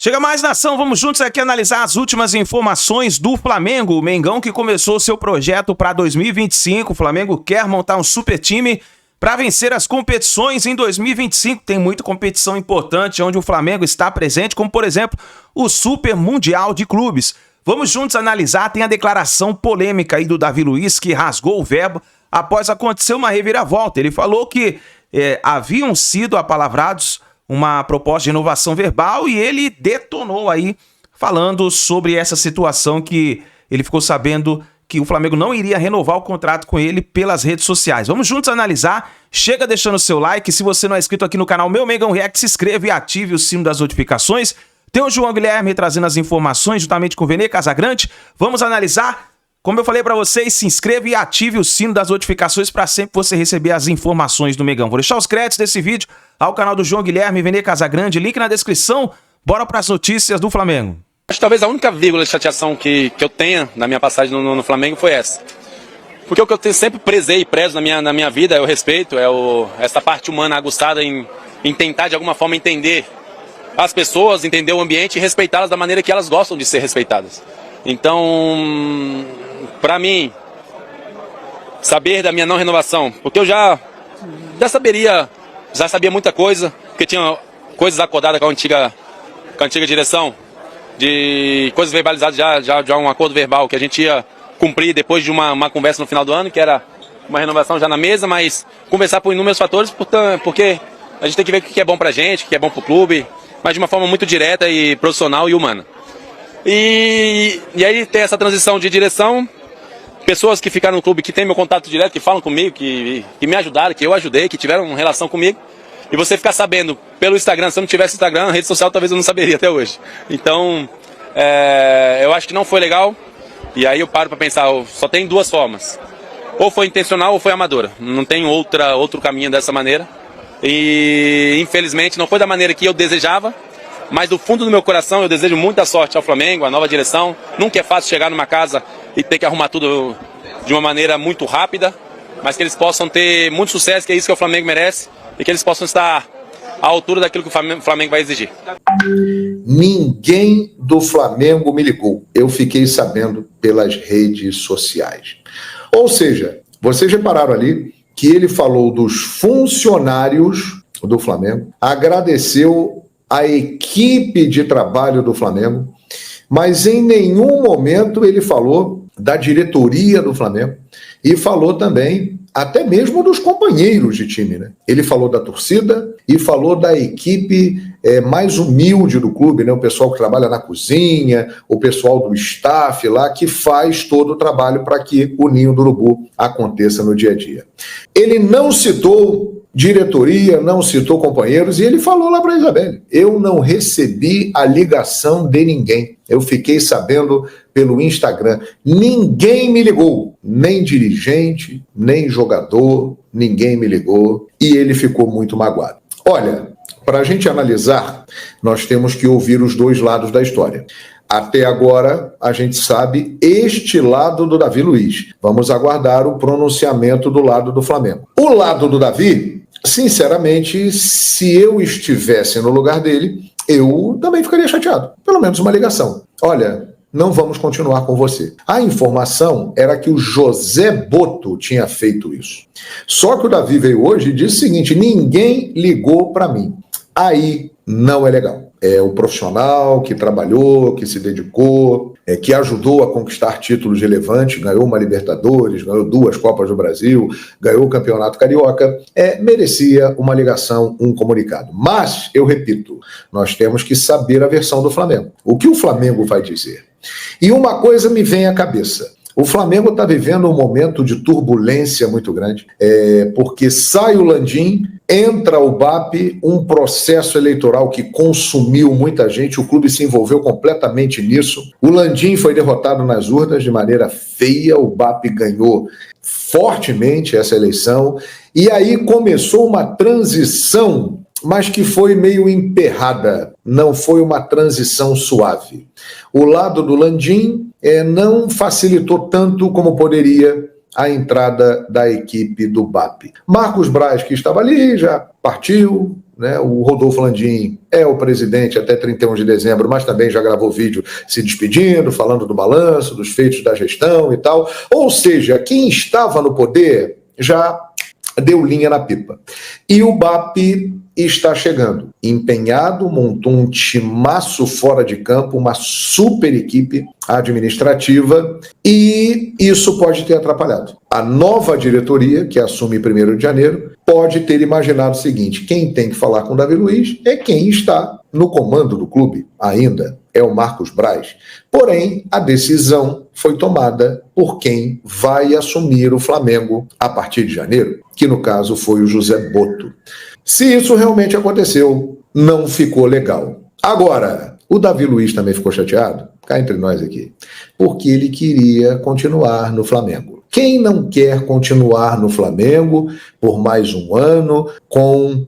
Chega mais, nação, vamos juntos aqui analisar as últimas informações do Flamengo. O Mengão que começou seu projeto para 2025. O Flamengo quer montar um super time para vencer as competições em 2025. Tem muita competição importante onde o Flamengo está presente, como por exemplo o Super Mundial de Clubes. Vamos juntos analisar. Tem a declaração polêmica aí do Davi Luiz, que rasgou o verbo após acontecer uma reviravolta. Ele falou que haviam sido apalavrados uma proposta de inovação verbal e ele detonou aí, falando sobre essa situação que ele ficou sabendo que o Flamengo não iria renovar o contrato com ele pelas redes sociais. Vamos juntos analisar. Chega deixando o seu like. Se você não é inscrito aqui no canal Meu Mengão React, se inscreva e ative o sino das notificações. Tem o João Guilherme trazendo as informações juntamente com o Vene Casagrande. Vamos analisar. Como eu falei pra vocês, se inscreva e ative o sino das notificações para sempre você receber as informações do Mengão. Vou deixar os créditos desse vídeo ao canal do João Guilherme e Vene Casagrande, link na descrição. Bora para as notícias do Flamengo. Acho que talvez a única vírgula de chateação que eu tenha na minha passagem no Flamengo foi essa. Porque o que eu sempre prezei e prezo na minha vida é o respeito, essa parte humana aguçada em tentar de alguma forma entender as pessoas, entender o ambiente e respeitá-las da maneira que elas gostam de ser respeitadas. Então, para mim, saber da minha não renovação, porque eu já sabia muita coisa, porque tinha coisas acordadas com a antiga direção, de coisas verbalizadas já um acordo verbal que a gente ia cumprir depois de uma conversa no final do ano, que era uma renovação já na mesa, mas conversar por inúmeros fatores, porque a gente tem que ver o que é bom pra gente, o que é bom pro clube, mas de uma forma muito direta e profissional e humana. E aí tem essa transição de direção, pessoas que ficaram no clube, que têm meu contato direto, que falam comigo, que me ajudaram, que eu ajudei, que tiveram relação comigo. E você ficar sabendo pelo Instagram, se eu não tivesse Instagram, rede social, talvez eu não saberia até hoje. Então, eu acho que não foi legal. E aí eu paro para pensar, só tem duas formas. Ou foi intencional ou foi amadora. Não tem outro caminho dessa maneira. E infelizmente não foi da maneira que eu desejava. Mas do fundo do meu coração eu desejo muita sorte ao Flamengo, à nova direção. Nunca é fácil chegar numa casa e ter que arrumar tudo de uma maneira muito rápida, mas que eles possam ter muito sucesso, que é isso que o Flamengo merece, e que eles possam estar à altura daquilo que o Flamengo vai exigir. Ninguém do Flamengo me ligou. Eu fiquei sabendo pelas redes sociais. Ou seja, vocês repararam ali que ele falou dos funcionários do Flamengo, agradeceu a equipe de trabalho do Flamengo, mas em nenhum momento ele falou da diretoria do Flamengo e falou também até mesmo dos companheiros de time, né? Ele falou da torcida e falou da equipe mais humilde do clube, né? O pessoal que trabalha na cozinha, o pessoal do staff lá, que faz todo o trabalho para que o Ninho do Urubu aconteça no dia a dia. Ele não citou diretoria, não citou companheiros, e ele falou lá para a Isabelle: eu não recebi a ligação de ninguém. Eu fiquei sabendo pelo Instagram. Ninguém me ligou, nem dirigente, nem jogador, ninguém me ligou, e ele ficou muito magoado. Olha, para a gente analisar, nós temos que ouvir os dois lados da história. Até agora, a gente sabe este lado do Davi Luiz. Vamos aguardar o pronunciamento do lado do Flamengo. O lado do Davi, sinceramente, se eu estivesse no lugar dele, eu também ficaria chateado. Pelo menos uma ligação. Olha, não vamos continuar com você. A informação era que o José Boto tinha feito isso. Só que o Davi veio hoje e disse o seguinte: ninguém ligou para mim. Aí não é legal. É o profissional que trabalhou, que se dedicou, que ajudou a conquistar títulos relevantes, ganhou uma Libertadores, ganhou 2 Copas do Brasil, ganhou o Campeonato Carioca, merecia uma ligação, um comunicado. Mas, eu repito, nós temos que saber a versão do Flamengo. O que o Flamengo vai dizer? E uma coisa me vem à cabeça. O Flamengo está vivendo um momento de turbulência muito grande, porque sai o Landim, entra o BAP, um processo eleitoral que consumiu muita gente, o clube se envolveu completamente nisso. O Landim foi derrotado nas urnas de maneira feia, o BAP ganhou fortemente essa eleição, e aí começou uma transição, mas que foi meio emperrada, não foi uma transição suave. O lado do Landim não facilitou tanto como poderia a entrada da equipe do BAP. Marcos Braz, que estava ali, já partiu, né? O Rodolfo Landim é o presidente até 31 de dezembro, mas também já gravou vídeo se despedindo, falando do balanço, dos feitos da gestão e tal. Ou seja, quem estava no poder já deu linha na pipa. E o BAP está chegando, empenhado, montou um timaço fora de campo, uma super equipe administrativa, e isso pode ter atrapalhado. A nova diretoria, que assume 1º de janeiro, pode ter imaginado o seguinte: quem tem que falar com o Davi Luiz é quem está no comando do clube ainda, é o Marcos Braz. Porém, a decisão foi tomada por quem vai assumir o Flamengo a partir de janeiro, que no caso foi o José Botto. Se isso realmente aconteceu, não ficou legal. Agora, o Davi Luiz também ficou chateado, cá entre nós aqui, porque ele queria continuar no Flamengo. Quem não quer continuar no Flamengo por mais um ano com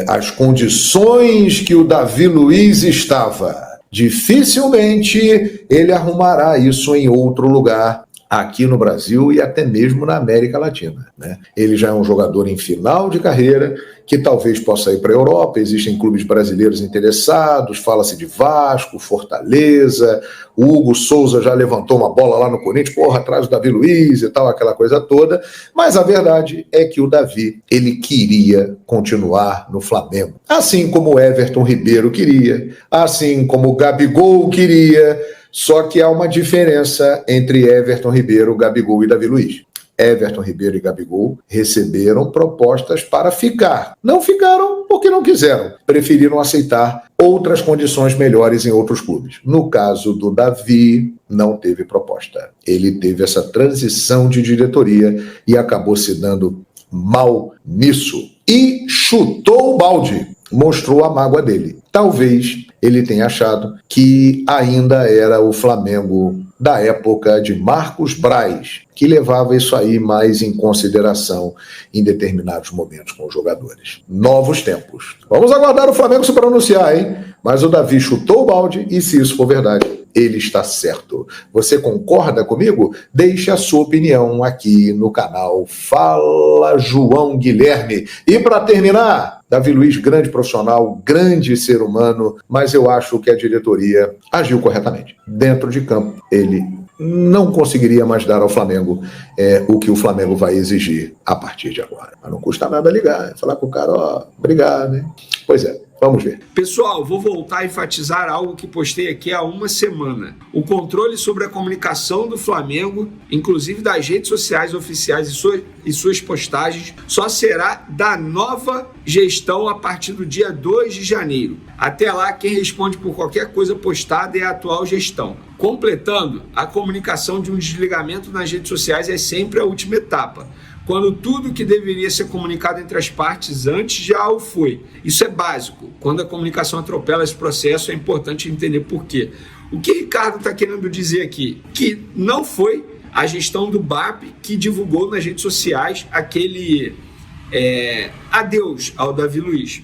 as condições que o Davi Luiz estava? Dificilmente ele arrumará isso em outro lugar aqui no Brasil e até mesmo na América Latina, né? Ele já é um jogador em final de carreira, que talvez possa ir para a Europa. Existem clubes brasileiros interessados, fala-se de Vasco, Fortaleza, o Hugo Souza já levantou uma bola lá no Corinthians, atrás do Davi Luiz e tal, aquela coisa toda, mas a verdade é que o Davi, ele queria continuar no Flamengo, assim como o Everton Ribeiro queria, assim como o Gabigol queria. Só que há uma diferença entre Everton Ribeiro, Gabigol e Davi Luiz. Everton Ribeiro e Gabigol receberam propostas para ficar. Não ficaram porque não quiseram. Preferiram aceitar outras condições melhores em outros clubes. No caso do Davi, não teve proposta. Ele teve essa transição de diretoria e acabou se dando mal nisso. E chutou o balde. Mostrou a mágoa dele. Talvez ele tenha achado que ainda era o Flamengo da época de Marcos Braz, que levava isso aí mais em consideração em determinados momentos com os jogadores. Novos tempos. Vamos aguardar o Flamengo se pronunciar, hein? Mas o Davi chutou o balde e, se isso for verdade, ele está certo. Você concorda comigo? Deixe a sua opinião aqui no canal Fala João Guilherme. E para terminar, Davi Luiz, grande profissional, grande ser humano, mas eu acho que a diretoria agiu corretamente. Dentro de campo, ele não conseguiria mais dar ao Flamengo o que o Flamengo vai exigir a partir de agora. Mas não custa nada ligar, falar com o cara, obrigado, né? Pois é. Vamos ver. Pessoal, vou voltar a enfatizar algo que postei aqui há uma semana. O controle sobre a comunicação do Flamengo, inclusive das redes sociais oficiais e suas postagens, só será da nova gestão a partir do dia 2 de janeiro. Até lá, quem responde por qualquer coisa postada é a atual gestão. Completando, a comunicação de um desligamento nas redes sociais é sempre a última etapa, quando tudo que deveria ser comunicado entre as partes antes já o foi. Isso é básico. Quando a comunicação atropela esse processo, é importante entender por quê. O que Ricardo está querendo dizer aqui? Que não foi a gestão do BAP que divulgou nas redes sociais aquele adeus ao Davi Luiz.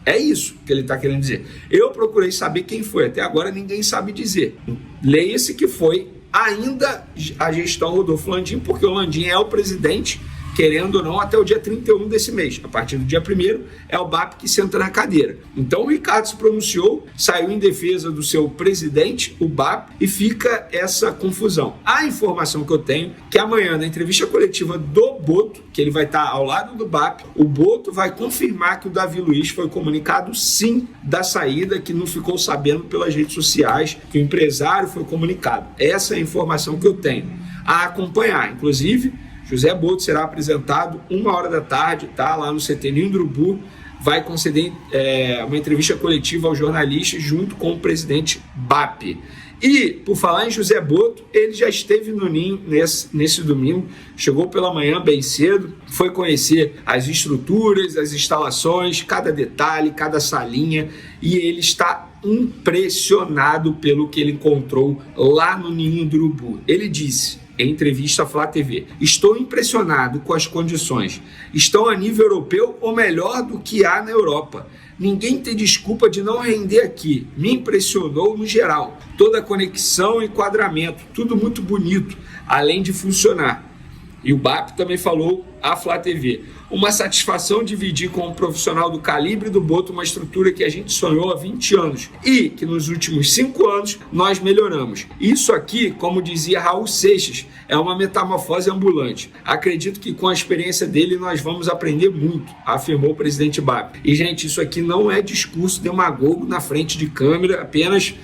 É isso que ele está querendo dizer. Eu procurei saber quem foi. Até agora ninguém sabe dizer. Leia-se que foi ainda a gestão Rodolfo Landim, porque o Landim é o presidente, querendo ou não, até o dia 31 desse mês. A partir do dia 1º é o BAP que senta na cadeira. Então o Ricardo se pronunciou, saiu em defesa do seu presidente, o BAP, e fica essa confusão. A informação que eu tenho, que amanhã, na entrevista coletiva do Botto, que ele vai estar ao lado do BAP, o Botto vai confirmar que o Davi Luiz foi comunicado sim da saída, que não ficou sabendo pelas redes sociais, que o empresário foi comunicado. Essa é a informação que eu tenho a acompanhar. Inclusive, José Botto será apresentado 1h da tarde, tá? Lá no CT Ninho do Urubu, vai conceder uma entrevista coletiva aos jornalistas junto com o presidente BAP. E, por falar em José Botto, ele já esteve no Ninho nesse domingo, chegou pela manhã bem cedo, foi conhecer as estruturas, as instalações, cada detalhe, cada salinha, e ele está impressionado pelo que ele encontrou lá no Ninho do Urubu. Ele disse, em entrevista à Flá TV: estou impressionado com as condições. Estão a nível europeu ou melhor do que há na Europa. Ninguém tem desculpa de não render aqui. Me impressionou no geral. Toda a conexão e enquadramento, tudo muito bonito, além de funcionar. E o BAP também falou à Flá TV. Uma satisfação dividir com um profissional do calibre do Boto uma estrutura que a gente sonhou há 20 anos e que nos últimos 5 anos nós melhoramos. Isso aqui, como dizia Raul Seixas, é uma metamorfose ambulante. Acredito que com a experiência dele nós vamos aprender muito, afirmou o presidente BAP. E, gente, isso aqui não é discurso demagogo na frente de câmera, apenas,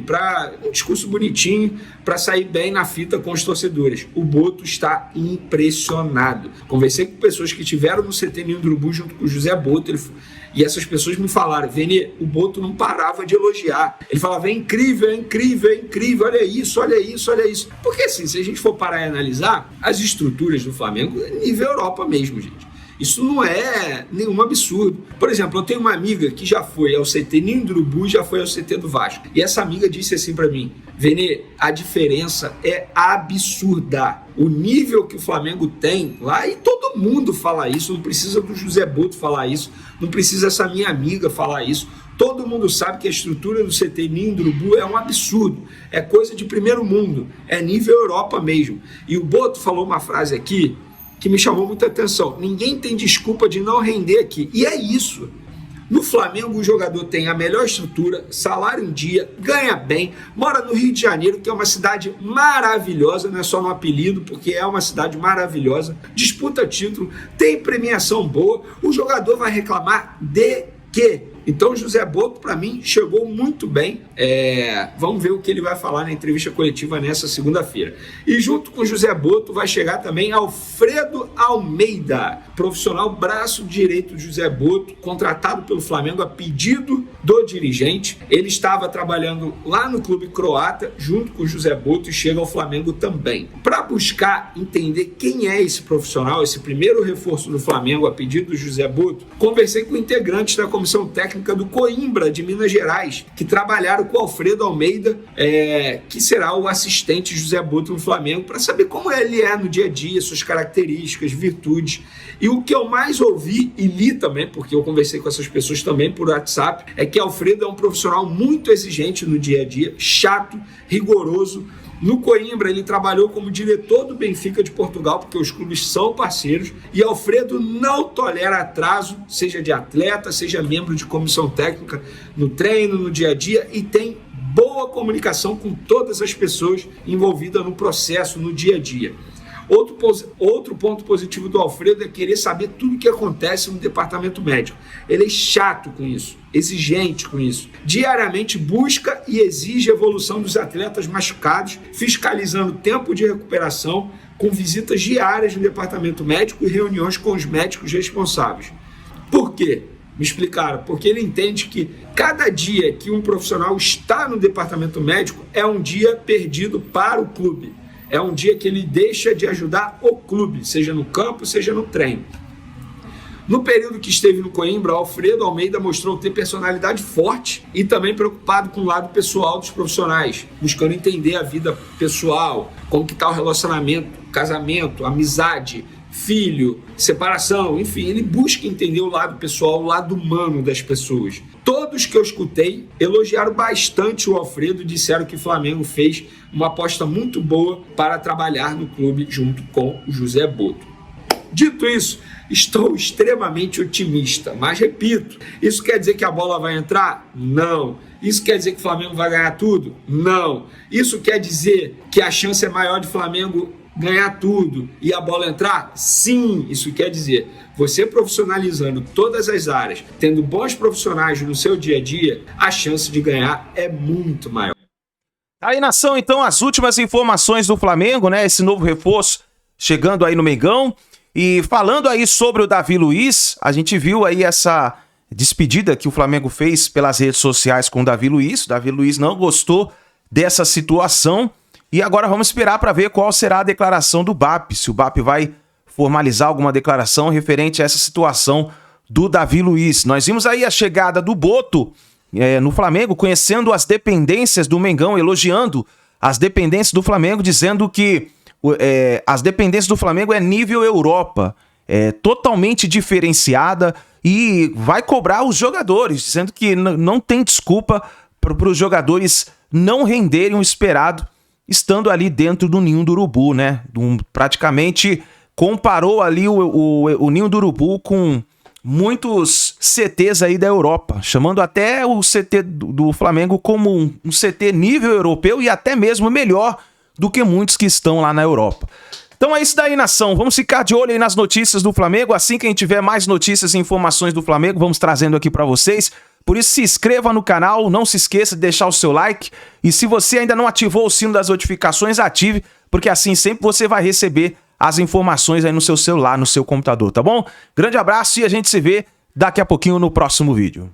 para um discurso bonitinho para sair bem na fita com os torcedores. O Boto está impressionado. Conversei com pessoas que estiveram no CT Ninho do Urubu junto com o José Boto, e essas pessoas me falaram: Vene, o Boto não parava de elogiar. Ele falava: é incrível, é incrível, é incrível, olha isso, olha isso, olha isso. Porque assim, se a gente for parar e analisar, as estruturas do Flamengo é nível Europa mesmo, gente. Isso não é nenhum absurdo. Por exemplo, eu tenho uma amiga que já foi ao CT Ninho do Urubu e já foi ao CT do Vasco. E essa amiga disse assim para mim: Vene, a diferença é absurda. O nível que o Flamengo tem lá, e todo mundo fala isso, não precisa do José Boto falar isso, não precisa essa minha amiga falar isso. Todo mundo sabe que a estrutura do CT Ninho do Urubu é um absurdo, é coisa de primeiro mundo, é nível Europa mesmo. E o Boto falou uma frase aqui que me chamou muita atenção: ninguém tem desculpa de não render aqui. E é isso. No Flamengo, o jogador tem a melhor estrutura, salário em dia, ganha bem, mora no Rio de Janeiro, que é uma cidade maravilhosa, não é só no apelido, porque é uma cidade maravilhosa, disputa título, tem premiação boa. O jogador vai reclamar de quê? Então, o José Boto, para mim, chegou muito bem. Vamos ver o que ele vai falar na entrevista coletiva nessa segunda-feira. E junto com o José Boto vai chegar também Alfredo Almeida, profissional braço direito de José Boto, contratado pelo Flamengo a pedido do dirigente. Ele estava trabalhando lá no clube croata, junto com o José Boto, e chega ao Flamengo também. Para buscar entender quem é esse profissional, esse primeiro reforço do Flamengo a pedido do José Boto, conversei com integrantes da comissão técnica do Coimbra, de Minas Gerais, que trabalharam com o Alfredo Almeida, que será o assistente José Boto no Flamengo, para saber como ele é no dia a dia, suas características, virtudes. E o que eu mais ouvi e li também, porque eu conversei com essas pessoas também por WhatsApp, é que Alfredo é um profissional muito exigente no dia a dia, chato, rigoroso. No Coimbra, ele trabalhou como diretor do Benfica de Portugal, porque os clubes são parceiros, e Alfredo não tolera atraso, seja de atleta, seja membro de comissão técnica, no treino, no dia a dia, e tem boa comunicação com todas as pessoas envolvidas no processo, no dia a dia. Outro ponto positivo do Alfredo é querer saber tudo o que acontece no departamento médico. Ele é chato com isso, exigente com isso. Diariamente busca e exige a evolução dos atletas machucados, fiscalizando tempo de recuperação, com visitas diárias no departamento médico e reuniões com os médicos responsáveis. Por quê? Me explicaram. Porque ele entende que cada dia que um profissional está no departamento médico é um dia perdido para o clube. É um dia que ele deixa de ajudar o clube, seja no campo, seja no treino. No período que esteve no Coimbra, Alfredo Almeida mostrou ter personalidade forte e também preocupado com o lado pessoal dos profissionais, buscando entender a vida pessoal, como que está o relacionamento, casamento, amizade, filho, separação, enfim, ele busca entender o lado pessoal, o lado humano das pessoas. Todos que eu escutei elogiaram bastante o Alfredo e disseram que o Flamengo fez uma aposta muito boa para trabalhar no clube junto com o José Boto. Dito isso, estou extremamente otimista, mas repito, isso quer dizer que a bola vai entrar? Não. Isso quer dizer que o Flamengo vai ganhar tudo? Não. Isso quer dizer que a chance é maior de o Flamengo ganhar tudo e a bola entrar? Sim, isso quer dizer, você profissionalizando todas as áreas, tendo bons profissionais no seu dia a dia, a chance de ganhar é muito maior. Aí, nação, então, as últimas informações do Flamengo, né? Esse novo reforço chegando aí no Mengão. E falando aí sobre o Davi Luiz, a gente viu aí essa despedida que o Flamengo fez pelas redes sociais com o Davi Luiz. O Davi Luiz não gostou dessa situação. E agora vamos esperar para ver qual será a declaração do BAP. Se o BAP vai formalizar alguma declaração referente a essa situação do Davi Luiz. Nós vimos aí a chegada do Boto no Flamengo, conhecendo as dependências do Mengão, elogiando as dependências do Flamengo, dizendo que as dependências do Flamengo é nível Europa, totalmente diferenciada e vai cobrar os jogadores, dizendo que não tem desculpa para os jogadores não renderem o esperado estando ali dentro do Ninho do Urubu, né? Praticamente comparou ali o Ninho do Urubu com muitos CTs aí da Europa, chamando até o CT do Flamengo como um CT nível europeu e até mesmo melhor do que muitos que estão lá na Europa. Então é isso daí, nação. Vamos ficar de olho aí nas notícias do Flamengo. Assim que a gente tiver mais notícias e informações do Flamengo, vamos trazendo aqui pra vocês. Por isso, se inscreva no canal, não se esqueça de deixar o seu like. E se você ainda não ativou o sino das notificações, ative, porque assim sempre você vai receber as informações aí no seu celular, no seu computador, tá bom? Grande abraço e a gente se vê daqui a pouquinho no próximo vídeo.